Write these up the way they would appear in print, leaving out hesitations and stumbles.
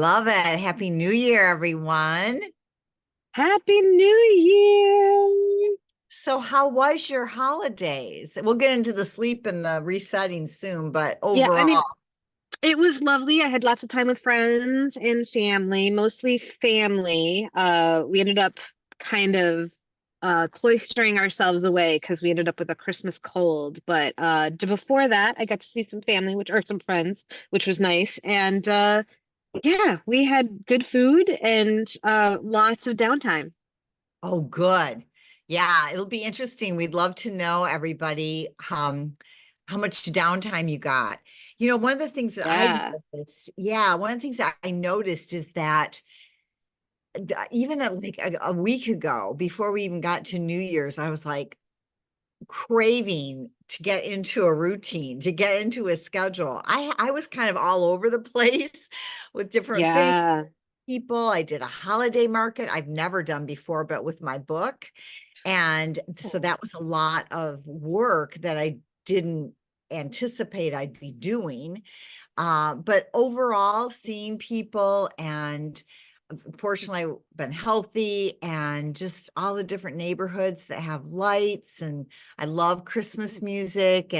love it. Happy New Year, everyone. Happy New Year. So, how was your holidays? We'll get into the sleep and the resetting soon, but Yeah, I mean, overall, it was lovely. I had lots of time with friends and family, mostly family. We ended up kind of cloistering ourselves away because we ended up with a Christmas cold. But before that, I got to see some family, which are some friends, which was nice. And yeah, we had good food and lots of downtime. oh, good. Yeah, it'll be interesting. We'd love to know, everybody, how much downtime you got. One of the things that I Yeah. noticed, yeah, one of the things that I noticed is that even like a week ago, before we even got to New Year's, I was like, craving to get into a routine, to get into a schedule. I was kind of all over the place with different things, Yeah. people. I did a holiday market I've never done before, but with my book. And so that was a lot of work that I didn't anticipate I'd be doing. But overall, seeing people and fortunately I've been healthy and just all the different neighborhoods that have lights, and I love Christmas music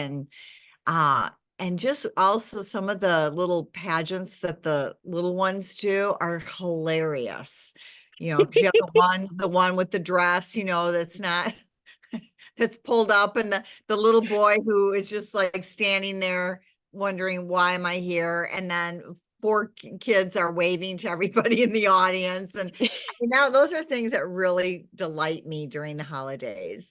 uh and just also some of the little pageants that the little ones do are hilarious. Because you have the one with the dress, that's not that's pulled up, and the little boy who is just like standing there wondering why am I here, and then four kids are waving to everybody in the audience. And now those are things that really delight me during the holidays.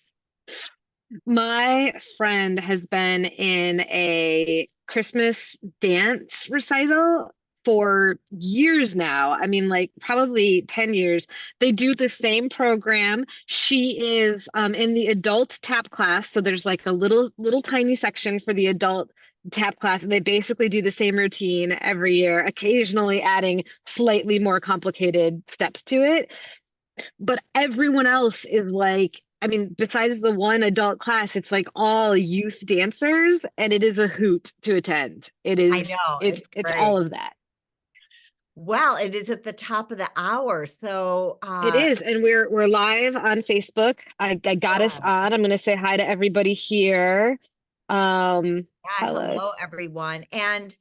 My friend has been in a Christmas dance recital for years now. I mean, like probably 10 years. They do the same program. She is in the adult tap class. So there's like a little tiny section for the adult tap class, and they basically do the same routine every year, occasionally adding slightly more complicated steps to it. But everyone else is like, I mean, besides the one adult class, it's like all youth dancers, and it is a hoot to attend. I know, it's It's all great. of that. Well, it is at the top of the hour, so It is, and we're live on Facebook. I got us good. on. I'm gonna say hi to everybody here. Yeah, Helen. hello everyone. And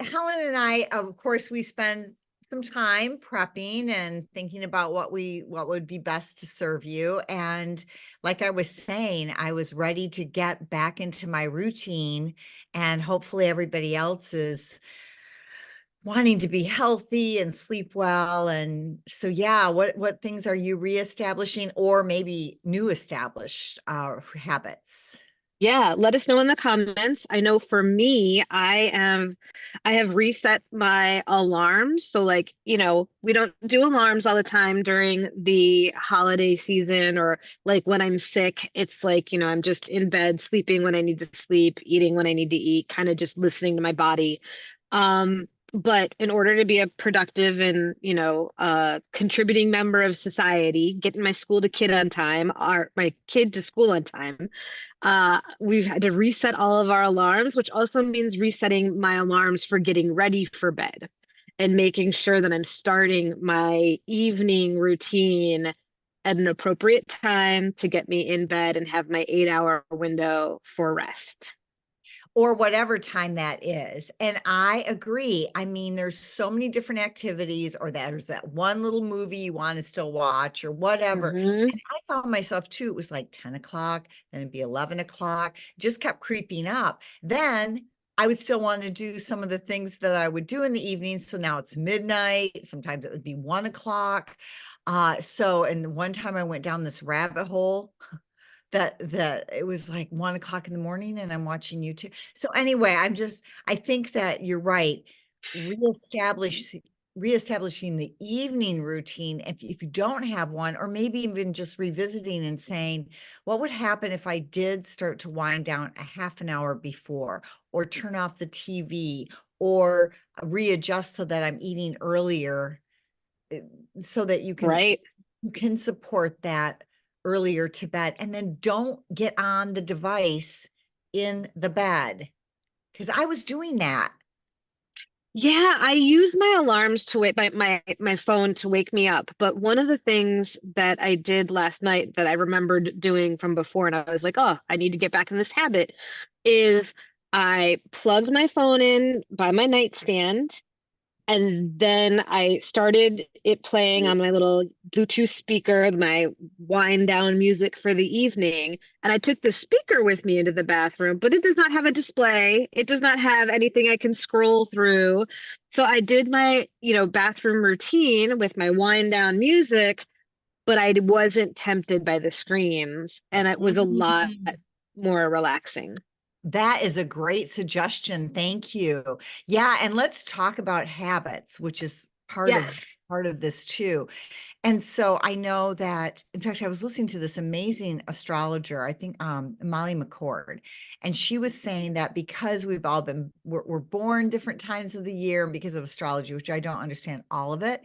Helen and I, of course, we spend some time prepping and thinking about what would be best to serve you. And like I was saying, I was ready to get back into my routine, and hopefully everybody else is wanting to be healthy and sleep well. And so, yeah, what things are you reestablishing, or maybe new established habits? Yeah, let us know in the comments. I know for me, I have reset my alarms. So like, we don't do alarms all the time during the holiday season, or like when I'm sick, it's like, I'm just in bed sleeping when I need to sleep, eating when I need to eat, kind of just listening to my body. But in order to be a productive and, contributing member of society, getting my school to kid on time, or my kid to school on time, we've had to reset all of our alarms, which also means resetting my alarms for getting ready for bed and making sure that I'm starting my evening routine at an appropriate time to get me in bed and have my 8 hour window for rest. Or whatever time that is. And I agree. I mean, there's so many different activities, or there's that one little movie you want to still watch, or whatever. Hmm. And I found myself too, it was like 10 o'clock, then it'd be 11 o'clock, just kept creeping up. Then I would still want to do some of the things that I would do in the evening. So now it's midnight. Sometimes it would be 1 o'clock. And one time I went down this rabbit hole that it was like 1 o'clock in the morning and I'm watching YouTube. So anyway, I think that you're right. Reestablish Reestablishing the evening routine. If you don't have one, or maybe even just revisiting and saying, what would happen if I did start to wind down a half an hour before, or turn off the TV, or readjust so that I'm eating earlier, eh, so that Right. you can support that earlier to bed. And then don't get on the device in the bed, because I was doing that. Yeah, I use my alarms to wake my phone to wake me up. But one of the things that I did last night that I remembered doing from before, and I was like, oh, I need to get back in this habit, is I plugged my phone in by my nightstand. And then I started it playing on my little Bluetooth speaker, my wind down music for the evening. And I took the speaker with me into the bathroom, but it does not have a display. It does not have anything I can scroll through. So I did my, bathroom routine with my wind down music, but I wasn't tempted by the screens. And it was a lot Mhm. more relaxing. That is a great suggestion. Thank you. Yeah, and let's talk about habits, which is Yes. part of this too. And so I know that, in fact, I was listening to this amazing astrologer, I think Molly McCord, and she was saying that because we're born different times of the year and because of astrology, which I don't understand all of it,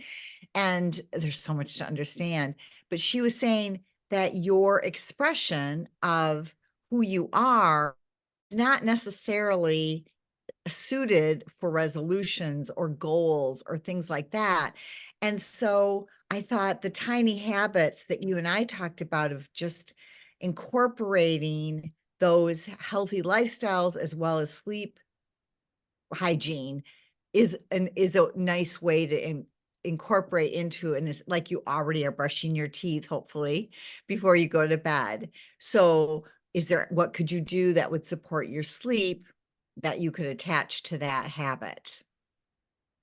and there's so much to understand, but she was saying that your expression of who you are is not necessarily suited for resolutions or goals or things like that. And so I thought the tiny habits that you and I talked about of just incorporating those healthy lifestyles as well as sleep hygiene is a nice way to incorporate into, and it's like you already are brushing your teeth hopefully before you go to bed. So what could you do that would support your sleep that you could attach to that habit?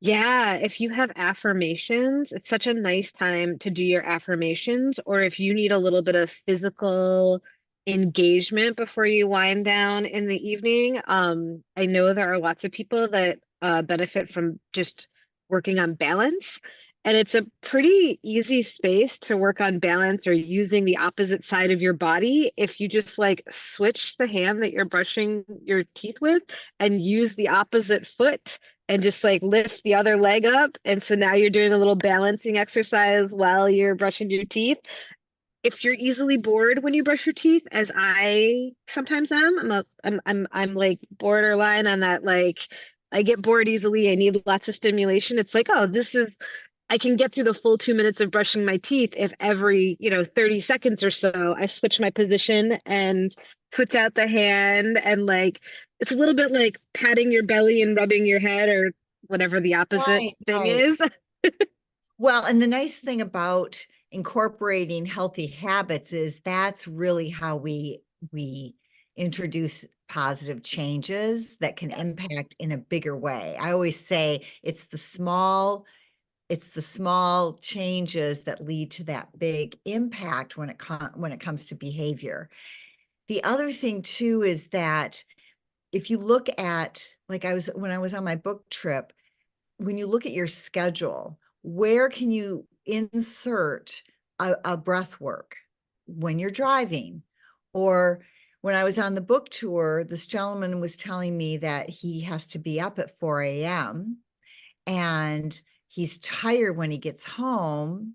Yeah, if you have affirmations, it's such a nice time to do your affirmations. Or if you need a little bit of physical engagement before you wind down in the evening, I know there are lots of people that benefit from just working on balance. And it's a pretty easy space to work on balance or using the opposite side of your body if you just like switch the hand that you're brushing your teeth with and use the opposite foot and just like lift the other leg up. And so now you're doing a little balancing exercise while you're brushing your teeth. If you're easily bored when you brush your teeth, as I sometimes am, I'm like borderline on that. Like I get bored easily. I need lots of stimulation. It's like, oh, I can get through the full 2 minutes of brushing my teeth if every, 30 seconds or so I switch my position and switch out the hand and like it's a little bit like patting your belly and rubbing your head or whatever the opposite Right, thing right. is. Well, and the nice thing about incorporating healthy habits is that's really how we introduce positive changes that can impact in a bigger way. I always say it's the small changes that lead to that big impact when it comes to behavior. The other thing too is that if you look at, like, when I was on my book trip, when you look at your schedule, where can you insert a breath work when you're driving? Or when I was on the book tour, this gentleman was telling me that he has to be up at 4 a.m. and he's tired when he gets home,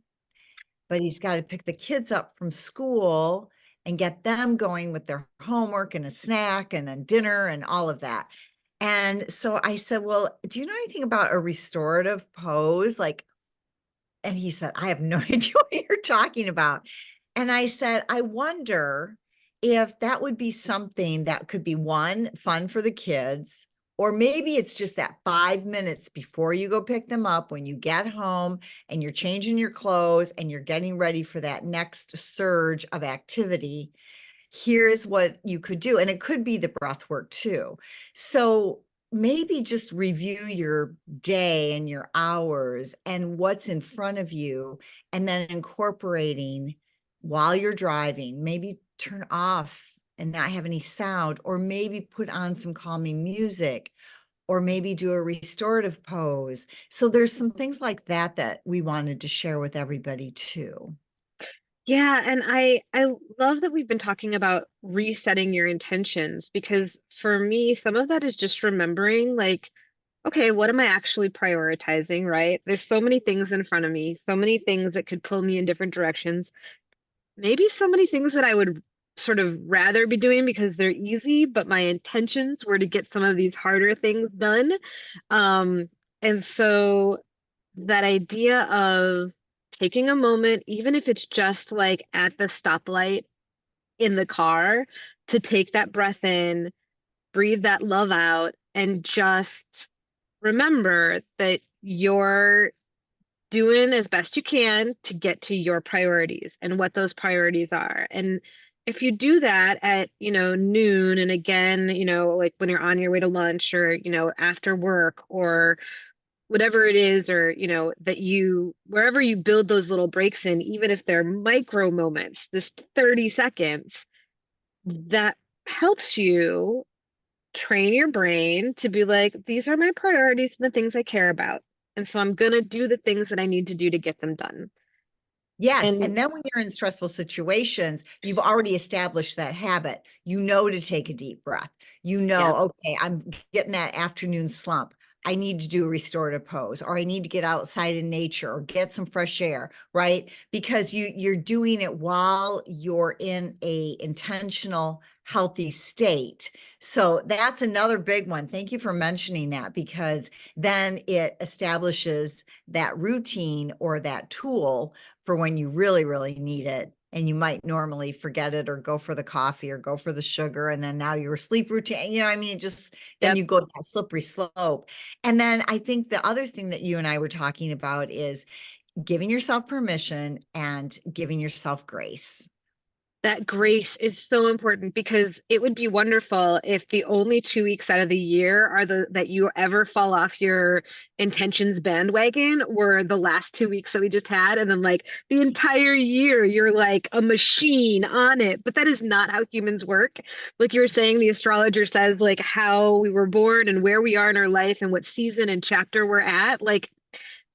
but he's got to pick the kids up from school and get them going with their homework and a snack and then dinner and all of that. And so I said, well, do you know anything about a restorative pose? Like, and he said, I have no idea what you're talking about. And I said, I wonder if that would be something that could be one, fun for the kids, or maybe it's just that 5 minutes before you go pick them up when you get home and you're changing your clothes and you're getting ready for that next surge of activity. Here's what you could do. And it could be the breath work too. So maybe just review your day and your hours and what's in front of you, and then incorporating while you're driving, maybe turn off and not have any sound, or maybe put on some calming music, or maybe do a restorative pose. So there's some things like that that we wanted to share with everybody too. Yeah, and I love that we've been talking about resetting your intentions because for me, some of that is just remembering like, okay, what am I actually prioritizing, right? There's so many things in front of me, so many things that could pull me in different directions. Maybe so many things that I would sort of rather be doing because they're easy, but my intentions were to get some of these harder things done. Um, And so that idea of taking a moment, even if it's just like at the stoplight in the car, to take that breath in, breathe that love out, and just remember that you're doing as best you can to get to your priorities and what those priorities are. And if you do that at, noon, and again, like when you're on your way to lunch, or, after work, or whatever it is, or, that you, wherever you build those little breaks in, even if they're micro moments, this 30 seconds, that helps you train your brain to be like, these are my priorities and the things I care about. And so I'm going to do the things that I need to do to get them done. Yes. And And then when you're in stressful situations, you've already established that habit. You know to take a deep breath. You yeah, know, okay, I'm getting that afternoon slump. I need to do a restorative pose, or I need to get outside in nature or get some fresh air, right? Because you're doing it while you're in a intentional, healthy state. So that's another big one. Thank you for mentioning that, because then it establishes that routine or that tool for when you really, really need it. And you might normally forget it or go for the coffee or go for the sugar. And then now your sleep routine, I mean, it just, then yep, you go that slippery slope. And then I think the other thing that you and I were talking about is giving yourself permission and giving yourself grace. that grace is so important, because it would be wonderful if the only 2 weeks out of the year are the that you ever fall off your intentions bandwagon were the last 2 weeks that we just had. And then like the entire year you're like a machine on it. But that is not how humans work. Like you were saying, the astrologer says like how we were born and where we are in our life and what season and chapter we're at. Like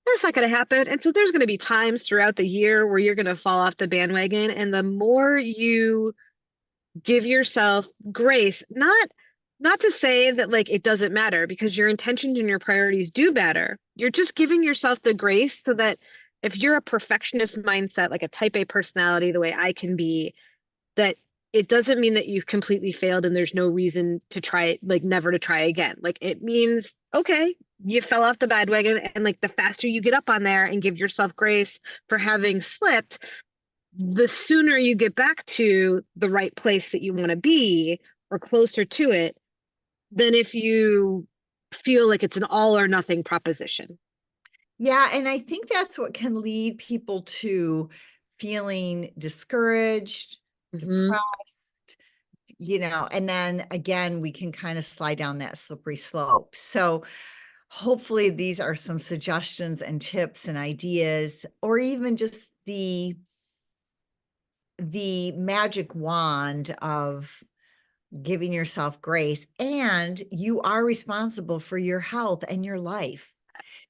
that's not going to happen. And so there's going to be times throughout the year where you're going to fall off the bandwagon. And the more you give yourself grace, not to say that like it doesn't matter, because your intentions and your priorities do matter. You're just giving yourself the grace so that if you're a perfectionist mindset, like a type A personality, the way I can be, that it doesn't mean that you've completely failed and there's no reason to try, like never to try again. Like it means, okay, you fell off the bandwagon, and like the faster you get up on there and give yourself grace for having slipped, the sooner you get back to the right place that you want to be, or closer to it, than if you feel like it's an all or nothing proposition. Yeah. And I think that's what can lead people to feeling discouraged, Hmm. depressed, and then again, we can kind of slide down that slippery slope. So hopefully these are some suggestions and tips and ideas, or even just the magic wand of giving yourself grace, and you are responsible for your health and your life.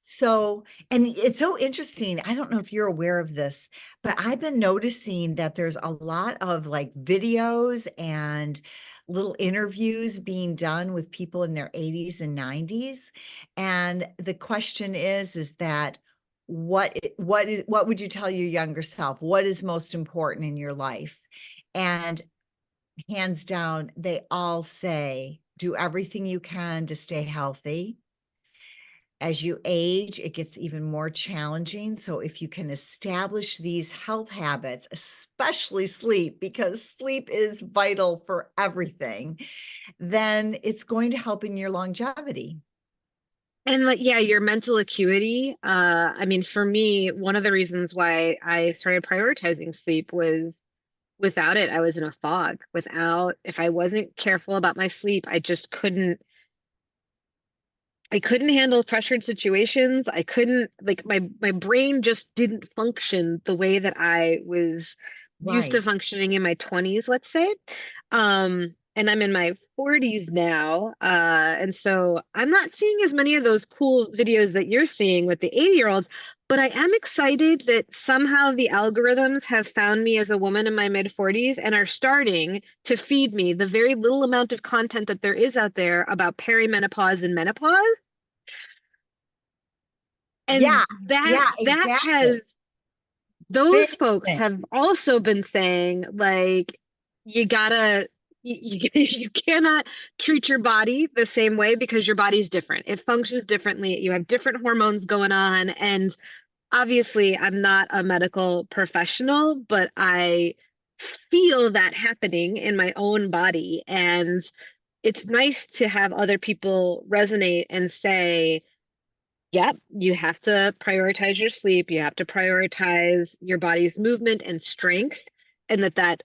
So, and it's so interesting. I don't know if you're aware of this, but I've been noticing that there's a lot of like videos and little interviews being done with people in their 80s and 90s. And the question is that what would you tell your younger self? What is most important in your life? And hands down, they all say, do everything you can to stay healthy. As you age, it gets even more challenging. So, if you can establish these health habits, especially sleep, because sleep is vital for everything, then it's going to help in your longevity. And like, yeah, your mental acuity. I mean, for me, one of the reasons why I started prioritizing sleep was without it, I was in a fog. Without, if I wasn't careful about my sleep, I couldn't handle pressured situations. I couldn't, like, my brain just didn't function the way that I was used to Right. functioning in my 20s, let's say. And I'm in my 40s now. And so I'm not seeing as many of those cool videos that you're seeing with the 80-year-olds, but I am excited that somehow the algorithms have found me as a woman in my mid 40s and are starting to feed me the very little amount of content that there is out there about perimenopause and menopause. Yeah. And Yeah, that exactly. has, those Big folks thing. have also been saying like, you gotta you cannot treat your body the same way because your body's different. It functions differently. You have different hormones going on. And obviously, I'm not a medical professional, but I feel that happening in my own body. And it's nice to have other people resonate and say, yep, you have to prioritize your sleep. You have to prioritize your body's movement and strength, and that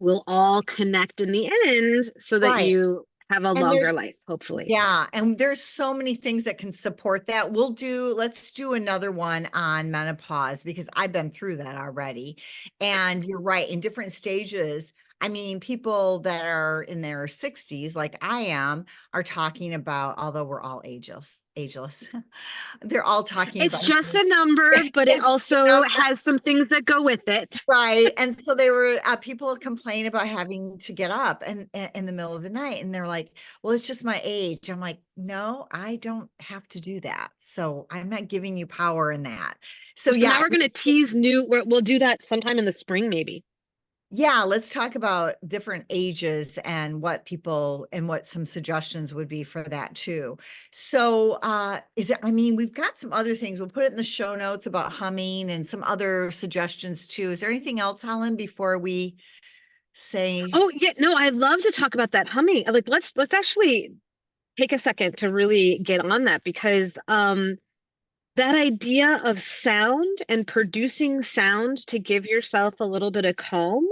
will all connect in the end so that Right. you have a And longer there's life, hopefully. Yeah, and there's so many things that can support that. Let's do another one on menopause because I've been through that already. And you're right, in different stages. I mean, people that are in their 60s, like I am, are talking about, although we're all ageless, they're all talking It's about just a number, but it it's also has some things that go with it. right. And so they were people complain about having to get up and in the middle of the night. And they're like, well, it's just my age. I'm like, no, I don't have to do that. So I'm not giving you power in that. So So yeah, now we're going to tease we'll do that sometime in the spring, maybe. yeah, let's talk about different ages and what some suggestions would be for that too. So I mean, we've got some other things. We'll put it in the show notes about humming and some other suggestions too. Is there anything else, Helen, before we say? Oh, yeah, no, I'd love to talk about that humming. Like let's actually take a second to really get on that because that idea of sound and producing sound to give yourself a little bit of calm,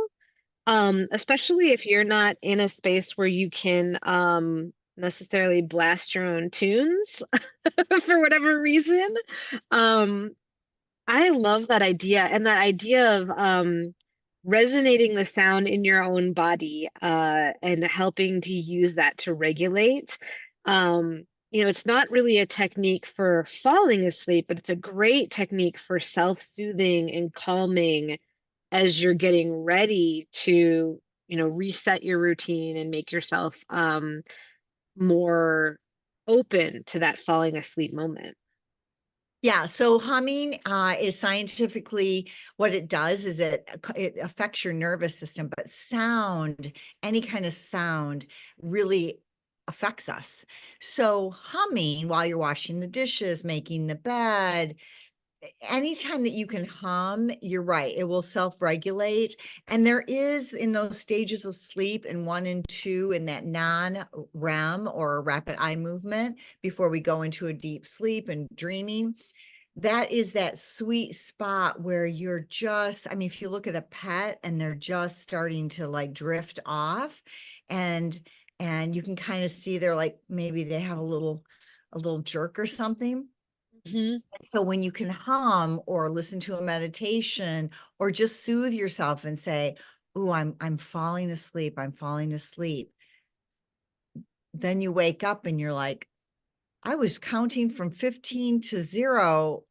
especially if you're not in a space where you can necessarily blast your own tunes for whatever reason. Um, I love that idea, and that idea of resonating the sound in your own body and helping to use that to regulate. It's not really a technique for falling asleep, but it's a great technique for self-soothing and calming as you're getting ready to, reset your routine and make yourself more open to that falling asleep moment. Yeah, so humming is scientifically what it does is it affects your nervous system, but sound, any kind of sound really affects us. So humming while you're washing the dishes, making the bed, anytime that you can hum, you're right, it will self-regulate. And there is in those stages of sleep in 1 and 2 in that non-REM or rapid eye movement before we go into a deep sleep and dreaming, that is that sweet spot where you're just, I mean, if you look at a pet and they're just starting to like drift off and you can kind of see they're like maybe they have a little jerk or something. Mhm. So when you can hum or listen to a meditation or just soothe yourself and say, "Oh, I'm falling asleep. I'm falling asleep." Then you wake up and you're like, I was counting from 15 to 0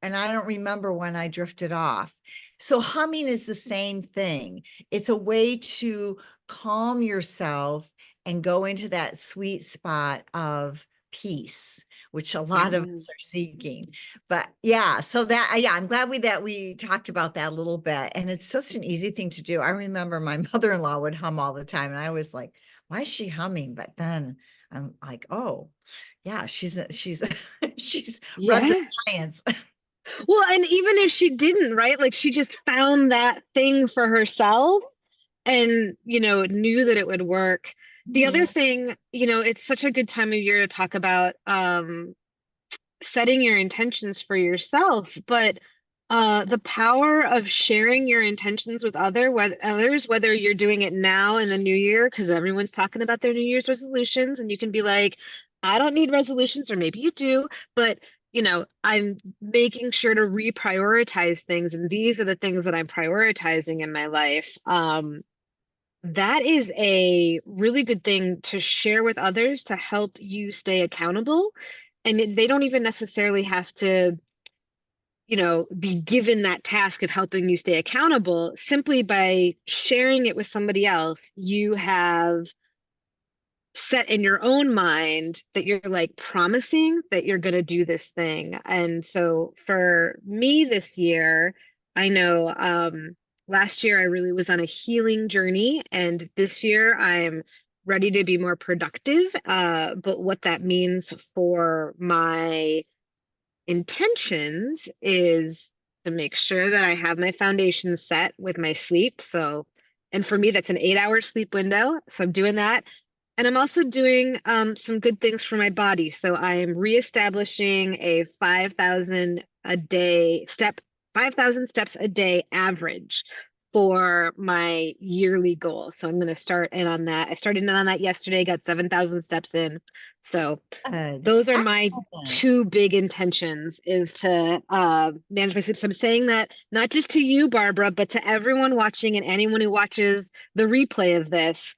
and I don't remember when I drifted off. So humming is the same thing. It's a way to calm yourself and go into that sweet spot of peace, which a lot of Yeah. us are seeking. But yeah, so yeah, I'm glad we talked about that a little bit. And it's just an easy thing to do. I remember my mother-in-law would hum all the time and I was like, why is she humming? But then I'm like, oh, yeah, she's she's read the Yeah. science. Well, and even if she didn't, right? Like she just found that thing for herself and, knew that it would work. The other Mhm. thing, it's such a good time of year to talk about setting your intentions for yourself, but the power of sharing your intentions with others, whether you're doing it now in the new year, because everyone's talking about their New Year's resolutions, and you can be like, I don't need resolutions, or maybe you do, but I'm making sure to reprioritize things, and these are the things that I'm prioritizing in my life. That is a really good thing to share with others to help you stay accountable. And they don't even necessarily have to, be given that task of helping you stay accountable. Simply by sharing it with somebody else, you have set in your own mind that you're like promising that you're going to do this thing. And so for me this year, I know last year I really was on a healing journey, and this year I'm ready to be more productive. But what that means for my intentions is to make sure that I have my foundation set with my sleep. So, and for me, that's an 8 hour sleep window. So I'm doing that. And I'm also doing some good things for my body. So I am reestablishing a 5,000 a day step, 5,000 steps a day average for my yearly goal. So I'm going to start in on that. I started in on that yesterday, got 7,000 steps in. So Good. those are my Excellent. two big intentions, is to manage my sleep. So I'm saying that not just to you, Barbara, but to everyone watching and anyone who watches the replay of this.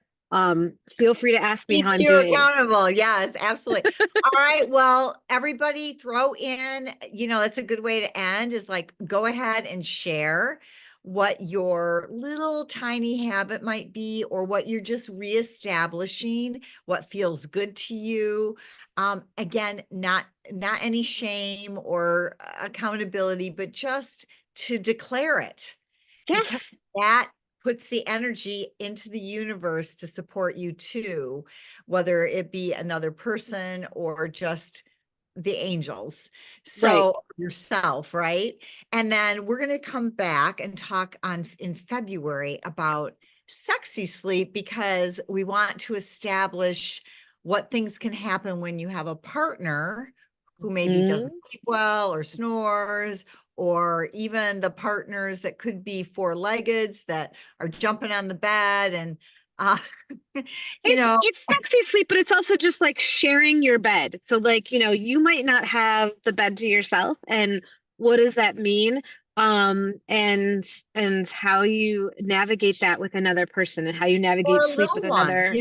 Feel free to ask me Keep how I'm you doing. accountable. Yes, absolutely. All right. Well, everybody throw in, that's a good way to end, is like, go ahead and share what your little tiny habit might be, or what you're just reestablishing, what feels good to you. Again, not any shame or accountability, but just to declare it, Yes, because that puts the energy into the universe to support you too, whether it be another person or just the angels. right. So yourself, right? And then we're going to come back and talk on in February about sexy sleep, because we want to establish what things can happen when you have a partner who maybe doesn't Mhm. sleep well or snores, or even the partners that could be four-leggeds that are jumping on the bed and uh you It's know it's sexy sleep, but it's also just like sharing your bed. So like, you might not have the bed to yourself, and what does that mean? And how you navigate that with another person, and how you or navigate a sleep with little one, another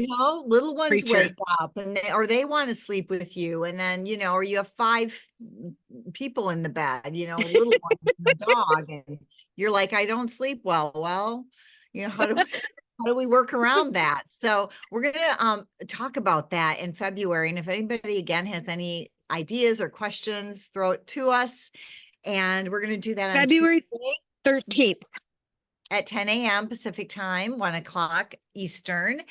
little ones creature. wake up and they want to sleep with you, and then or you have five people in the bed, little ones and a dog, and you're like, I don't sleep well, how do we work around that? So we're going to talk about that in February, and if anybody again has any ideas or questions, throw it to us, and we're going to do that on February Tuesday 13th. at 10 a.m. Pacific time, 1 o'clock Eastern,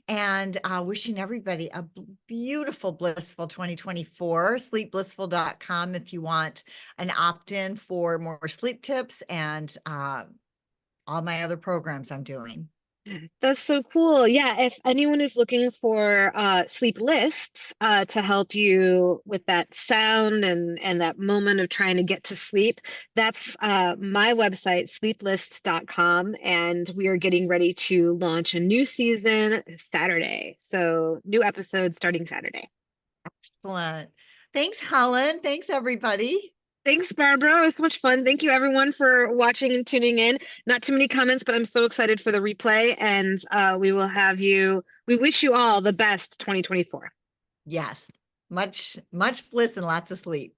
and wishing everybody a beautiful, blissful 2024. Sleepblissful.com if you want an opt-in for more sleep tips and all my other programs I'm doing. That's so cool. Yeah, if anyone is looking for sleep lists to help you with that sound and that moment of trying to get to sleep, that's my website, sleeplists.com, and we are getting ready to launch a new season Saturday. So new episodes starting Saturday. Excellent. Thanks, Helen. Thanks, everybody. Thanks, Barbara. It was so much fun. Thank you, everyone, for watching and tuning in. Not too many comments, but I'm so excited for the replay. And we wish you all the best 2024. Yes, much bliss and lots of sleep.